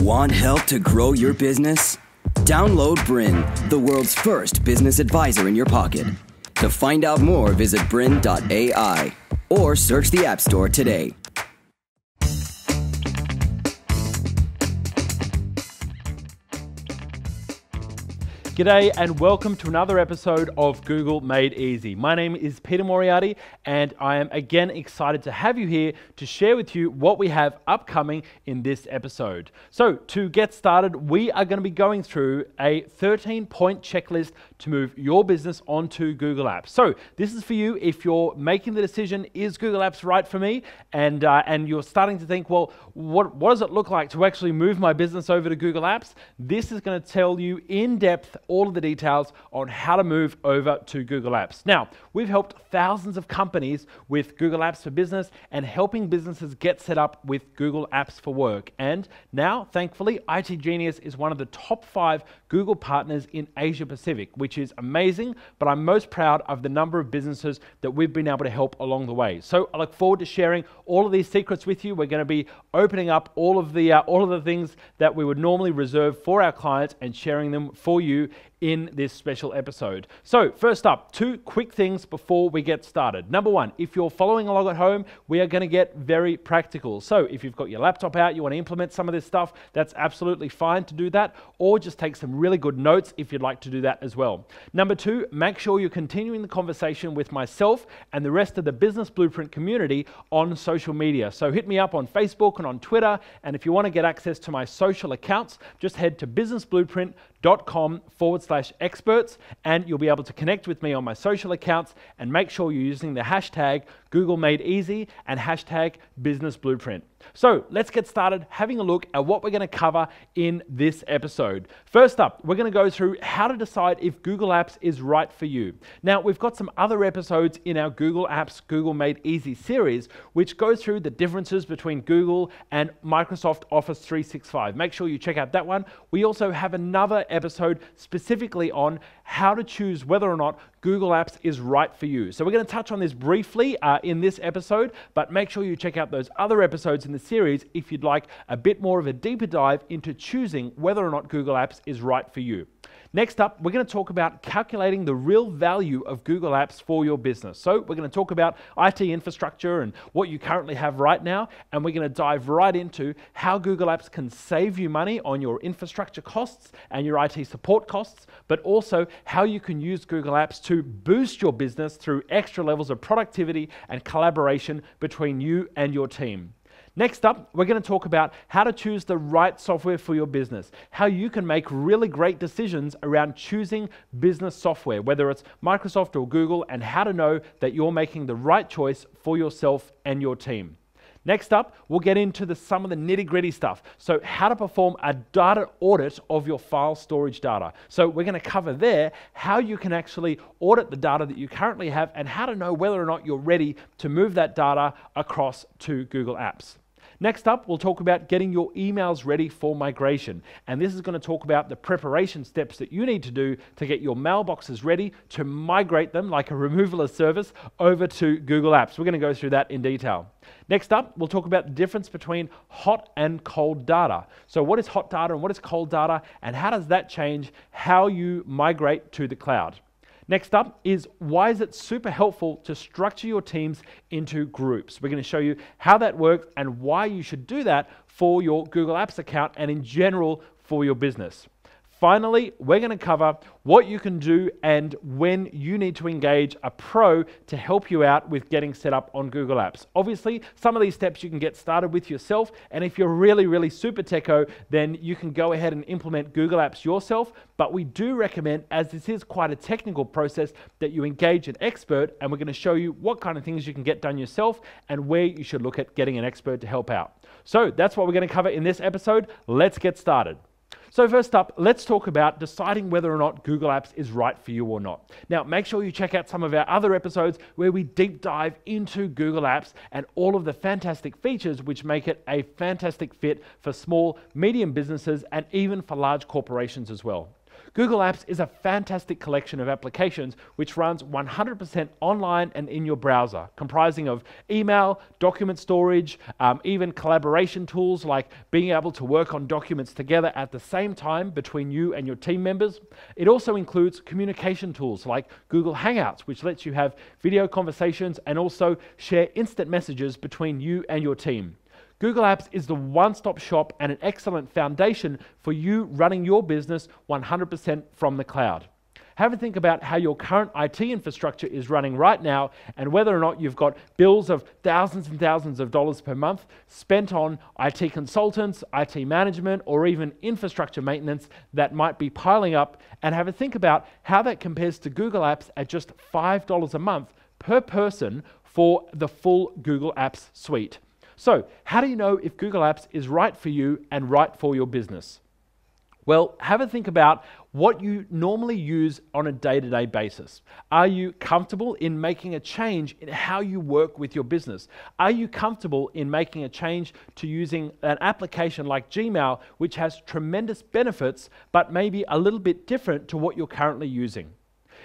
Want help to grow your business? Download BRiN, the world's first business advisor in your pocket. To find out more, visit BRiN.ai or search the App Store today. G'day and welcome to another episode of Google Made Easy. My name is Peter Moriarty and I am again excited to have you here to share with you what we have upcoming in this episode. So to get started, we are going to be going through a 13-point checklist to move your business onto Google Apps. So this is for you if you're making the decision, is Google Apps right for me? And you're starting to think, well, what does it look like to actually move my business over to Google Apps? This is going to tell you in depth all of the details on how to move over to Google Apps. Now, we've helped thousands of companies with Google Apps for Business and helping businesses get set up with Google Apps for Work. And now, thankfully, IT Genius is one of the top 5 Google partners in Asia Pacific, which is amazing, but I'm most proud of the number of businesses that we've been able to help along the way. So I look forward to sharing all of these secrets with you. We're going to be opening up all of the things that we would normally reserve for our clients and sharing them for you in this special episode. So first up, 2 quick things before we get started. Number 1, if you're following along at home, we are going to get very practical. So if you've got your laptop out, you want to implement some of this stuff, that's absolutely fine to do that, or just take some really good notes if you'd like to do that as well. Number 2, make sure you're continuing the conversation with myself and the rest of the Business Blueprint community on social media. So hit me up on Facebook and on Twitter, and if you want to get access to my social accounts, just head to businessblueprint.com/experts and you'll be able to connect with me on my social accounts, and make sure you're using the hashtag Google Made Easy and hashtag Business Blueprint. So let's get started having a look at what we're going to cover in this episode. First up, we're going to go through how to decide if Google Apps is right for you. Now, we've got some other episodes in our Google Apps, Google Made Easy series, which go through the differences between Google and Microsoft Office 365. Make sure you check out that one. We also have another episode specifically on how to choose whether or not Google Apps is right for you. So we're going to touch on this briefly in this episode, but make sure you check out those other episodes in the series if you'd like a bit more of a deeper dive into choosing whether or not Google Apps is right for you. Next up, we're going to talk about calculating the real value of Google Apps for your business. So we're going to talk about IT infrastructure and what you currently have right now, and we're going to dive right into how Google Apps can save you money on your infrastructure costs and your IT support costs, but also how you can use Google Apps to boost your business through extra levels of productivity and collaboration between you and your team. Next up, we're going to talk about how to choose the right software for your business, how you can make really great decisions around choosing business software, whether it's Microsoft or Google, and how to know that you're making the right choice for yourself and your team. Next up, we'll get into some of the nitty-gritty stuff. So how to perform a data audit of your file storage data. So we're going to cover there how you can actually audit the data that you currently have and how to know whether or not you're ready to move that data across to Google Apps. Next up, we'll talk about getting your emails ready for migration. And this is going to talk about the preparation steps that you need to do to get your mailboxes ready to migrate them like a removal as service over to Google Apps. We're going to go through that in detail. Next up, we'll talk about the difference between hot and cold data. So what is hot data and what is cold data, and how does that change how you migrate to the cloud? Next up is why is it super helpful to structure your teams into groups. We're going to show you how that works and why you should do that for your Google Apps account and in general for your business. Finally, we're going to cover what you can do and when you need to engage a pro to help you out with getting set up on Google Apps. Obviously, some of these steps you can get started with yourself, and if you're really super techo, then you can go ahead and implement Google Apps yourself, but we do recommend, as this is quite a technical process, that you engage an expert, and we're going to show you what kind of things you can get done yourself and where you should look at getting an expert to help out. So that's what we're going to cover in this episode. Let's get started. So first up, let's talk about deciding whether or not Google Apps is right for you or not. Now, make sure you check out some of our other episodes where we deep dive into Google Apps and all of the fantastic features which make it a fantastic fit for small, medium businesses and even for large corporations as well. Google Apps is a fantastic collection of applications which runs 100% online and in your browser, comprising of email, document storage, even collaboration tools like being able to work on documents together at the same time between you and your team members. It also includes communication tools like Google Hangouts, which lets you have video conversations and also share instant messages between you and your team. Google Apps is the one-stop shop and an excellent foundation for you running your business 100% from the cloud. Have a think about how your current IT infrastructure is running right now and whether or not you've got bills of thousands and thousands of dollars per month spent on IT consultants, IT management, or even infrastructure maintenance that might be piling up, and have a think about how that compares to Google Apps at just $5 a month per person for the full Google Apps suite. So, how do you know if Google Apps is right for you and right for your business? Well, have a think about what you normally use on a day-to-day basis. Are you comfortable in making a change in how you work with your business? Are you comfortable in making a change to using an application like Gmail, which has tremendous benefits, but maybe a little bit different to what you're currently using?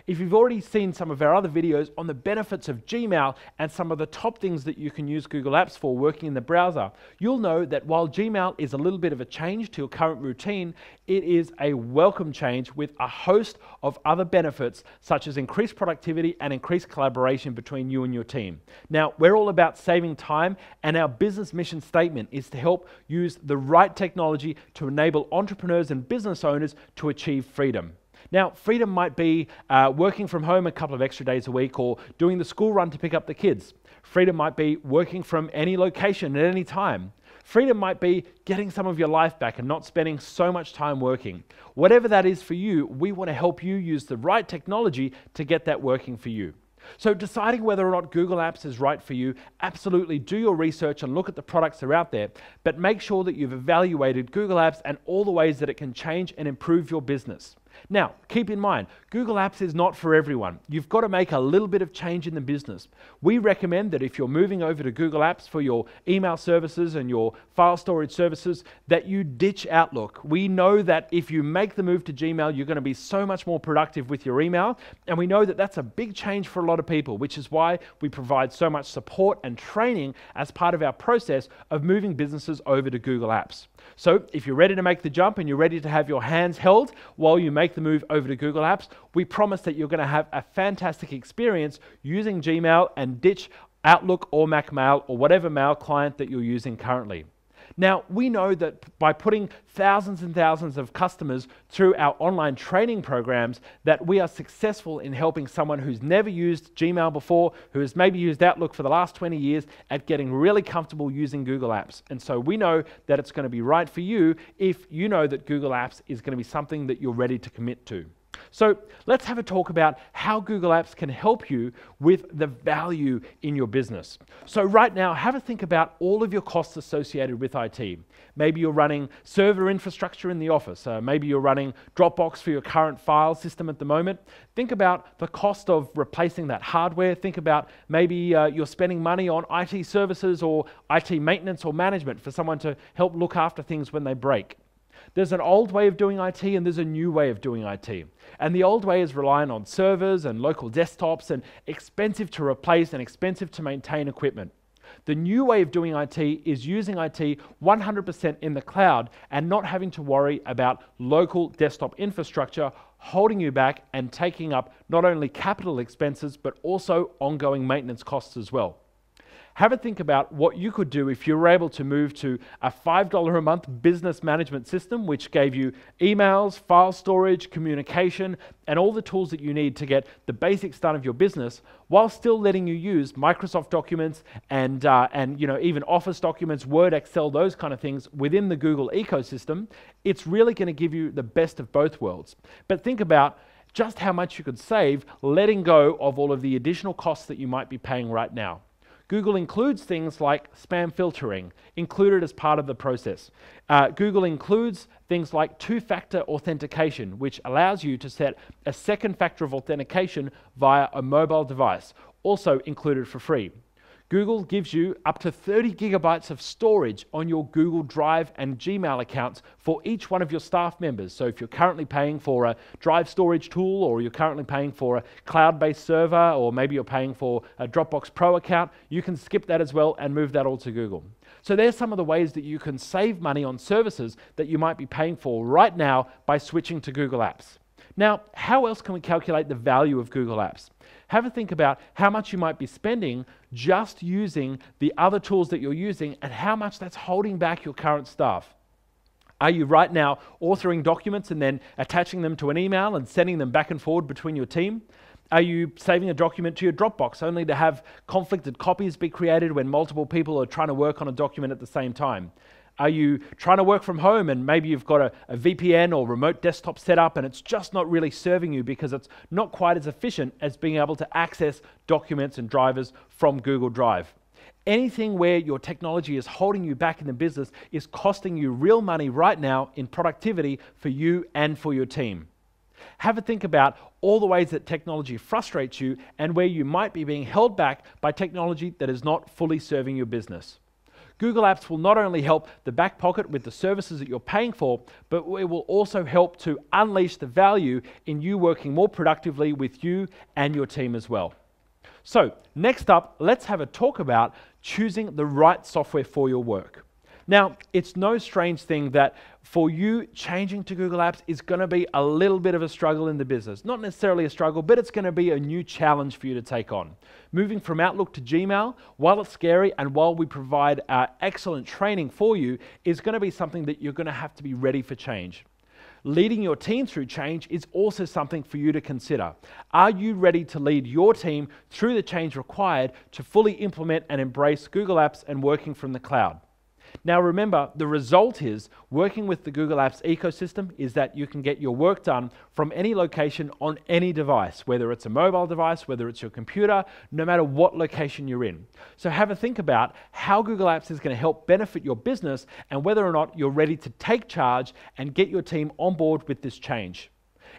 If you've already seen some of our other videos on the benefits of Gmail and some of the top things that you can use Google Apps for working in the browser, you'll know that while Gmail is a little bit of a change to your current routine, it is a welcome change with a host of other benefits such as increased productivity and increased collaboration between you and your team. Now, we're all about saving time, and our business mission statement is to help use the right technology to enable entrepreneurs and business owners to achieve freedom. Now, freedom might be working from home a couple of extra days a week or doing the school run to pick up the kids. Freedom might be working from any location at any time. Freedom might be getting some of your life back and not spending so much time working. Whatever that is for you, we want to help you use the right technology to get that working for you. So deciding whether or not Google Apps is right for you, absolutely do your research and look at the products that are out there, but make sure that you've evaluated Google Apps and all the ways that it can change and improve your business. Now, keep in mind, Google Apps is not for everyone. You've got to make a little bit of change in the business. We recommend that if you're moving over to Google Apps for your email services and your file storage services, that you ditch Outlook. We know that if you make the move to Gmail, you're going to be so much more productive with your email, and we know that that's a big change for a lot of people, which is why we provide so much support and training as part of our process of moving businesses over to Google Apps. So if you're ready to make the jump and you're ready to have your hands held while you make the move over to Google Apps, we promise that you're going to have a fantastic experience using Gmail and ditch Outlook or Mac Mail or whatever mail client that you're using currently. Now, we know that by putting thousands and thousands of customers through our online training programs, that we are successful in helping someone who's never used Gmail before, who has maybe used Outlook for the last 20 years, at getting really comfortable using Google Apps. And so we know that it's going to be right for you if you know that Google Apps is going to be something that you're ready to commit to. So let's have a talk about how Google Apps can help you with the value in your business. So right now, have a think about all of your costs associated with IT. Maybe you're running server infrastructure in the office. Maybe you're running Dropbox for your current file system at the moment. Think about the cost of replacing that hardware. Think about maybe you're spending money on IT services or IT maintenance or management for someone to help look after things when they break. There's an old way of doing IT and there's a new way of doing IT. And the old way is relying on servers and local desktops and expensive to replace and expensive to maintain equipment. The new way of doing IT is using IT 100% in the cloud and not having to worry about local desktop infrastructure holding you back and taking up not only capital expenses but also ongoing maintenance costs as well. Have a think about what you could do if you were able to move to a $5 a month business management system, which gave you emails, file storage, communication, and all the tools that you need to get the basics done of your business, while still letting you use Microsoft documents and even Office documents, Word, Excel, those kind of things within the Google ecosystem. It's really going to give you the best of both worlds. But think about just how much you could save letting go of all of the additional costs that you might be paying right now. Google includes things like spam filtering included as part of the process. Google includes things like two-factor authentication, which allows you to set a second factor of authentication via a mobile device, also included for free. Google gives you up to 30 gigabytes of storage on your Google Drive and Gmail accounts for each one of your staff members. So if you're currently paying for a Drive storage tool, or you're currently paying for a cloud-based server, or maybe you're paying for a Dropbox Pro account, you can skip that as well and move that all to Google. So there's some of the ways that you can save money on services that you might be paying for right now by switching to Google Apps. Now, how else can we calculate the value of Google Apps? Have a think about how much you might be spending just using the other tools that you're using and how much that's holding back your current staff. Are you right now authoring documents and then attaching them to an email and sending them back and forward between your team? Are you saving a document to your Dropbox only to have conflicted copies be created when multiple people are trying to work on a document at the same time? Are you trying to work from home and maybe you've got a VPN or remote desktop set up and it's just not really serving you because it's not quite as efficient as being able to access documents and drivers from Google Drive? Anything where your technology is holding you back in the business is costing you real money right now in productivity for you and for your team. Have a think about all the ways that technology frustrates you and where you might be being held back by technology that is not fully serving your business. Google Apps will not only help the back pocket with the services that you're paying for, but it will also help to unleash the value in you working more productively with you and your team as well. So next up, let's have a talk about choosing the right software for your work. Now, it's no strange thing that for you, changing to Google Apps is going to be a little bit of a struggle in the business. Not necessarily a struggle, but it's going to be a new challenge for you to take on. Moving from Outlook to Gmail, while it's scary and while we provide excellent training for you, is going to be something that you're going to have to be ready for change. Leading your team through change is also something for you to consider. Are you ready to lead your team through the change required to fully implement and embrace Google Apps and working from the cloud? Now remember, the result is working with the Google Apps ecosystem is that you can get your work done from any location on any device, whether it's a mobile device, whether it's your computer, no matter what location you're in. So have a think about how Google Apps is going to help benefit your business and whether or not you're ready to take charge and get your team on board with this change.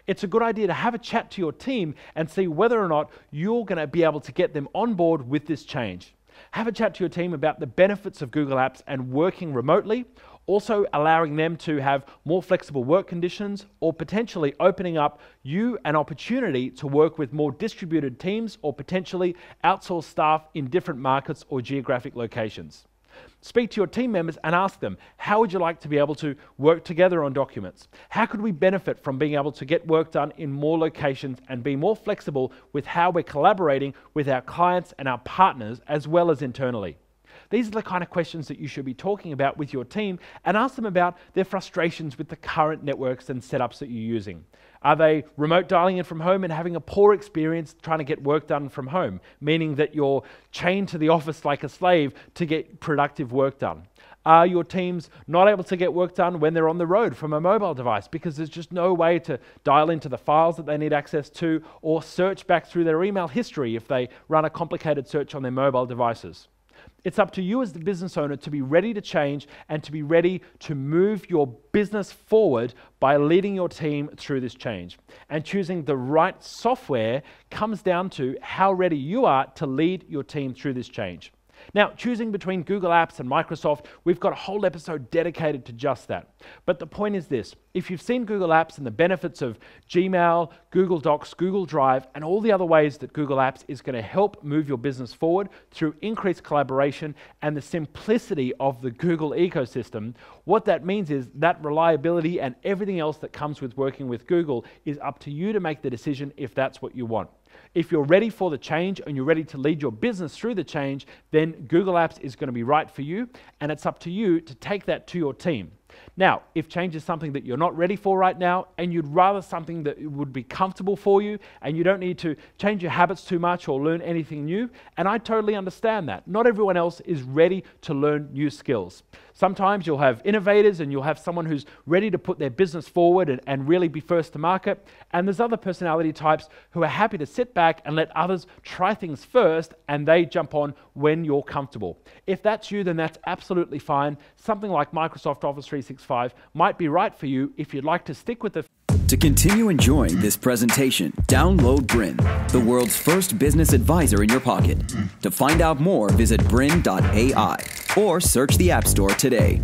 It's a good idea to have a chat to your team and see whether or not you're going to be able to get them on board with this change. Have a chat to your team about the benefits of Google Apps and working remotely, also allowing them to have more flexible work conditions or potentially opening up you an opportunity to work with more distributed teams or potentially outsource staff in different markets or geographic locations. Speak to your team members and ask them, how would you like to be able to work together on documents? How could we benefit from being able to get work done in more locations and be more flexible with how we're collaborating with our clients and our partners as well as internally? These are the kind of questions that you should be talking about with your team and ask them about their frustrations with the current networks and setups that you're using. Are they remote dialing in from home and having a poor experience trying to get work done from home, meaning that you're chained to the office like a slave to get productive work done? Are your teams not able to get work done when they're on the road from a mobile device because there's just no way to dial into the files that they need access to or search back through their email history if they run a complicated search on their mobile devices? It's up to you as the business owner to be ready to change and to be ready to move your business forward by leading your team through this change. And choosing the right software comes down to how ready you are to lead your team through this change. Now, choosing between Google Apps and Microsoft, we've got a whole episode dedicated to just that. But the point is this: if you've seen Google Apps and the benefits of Gmail, Google Docs, Google Drive, and all the other ways that Google Apps is going to help move your business forward through increased collaboration and the simplicity of the Google ecosystem, what that means is that reliability and everything else that comes with working with Google is up to you to make the decision if that's what you want. If you're ready for the change and you're ready to lead your business through the change, then Google Apps is going to be right for you, and it's up to you to take that to your team. Now, if change is something that you're not ready for right now and you'd rather something that would be comfortable for you and you don't need to change your habits too much or learn anything new, and I totally understand that. Not everyone else is ready to learn new skills. Sometimes you'll have innovators and you'll have someone who's ready to put their business forward and really be first to market, and there's other personality types who are happy to sit back and let others try things first and they jump on when you're comfortable. If that's you, then that's absolutely fine. Something like Microsoft Office 365 might be right for you if you'd like to stick with the To continue enjoying this presentation, download BRiN, the world's first business advisor in your pocket. To find out more, visit BRiN.ai or search the App Store today.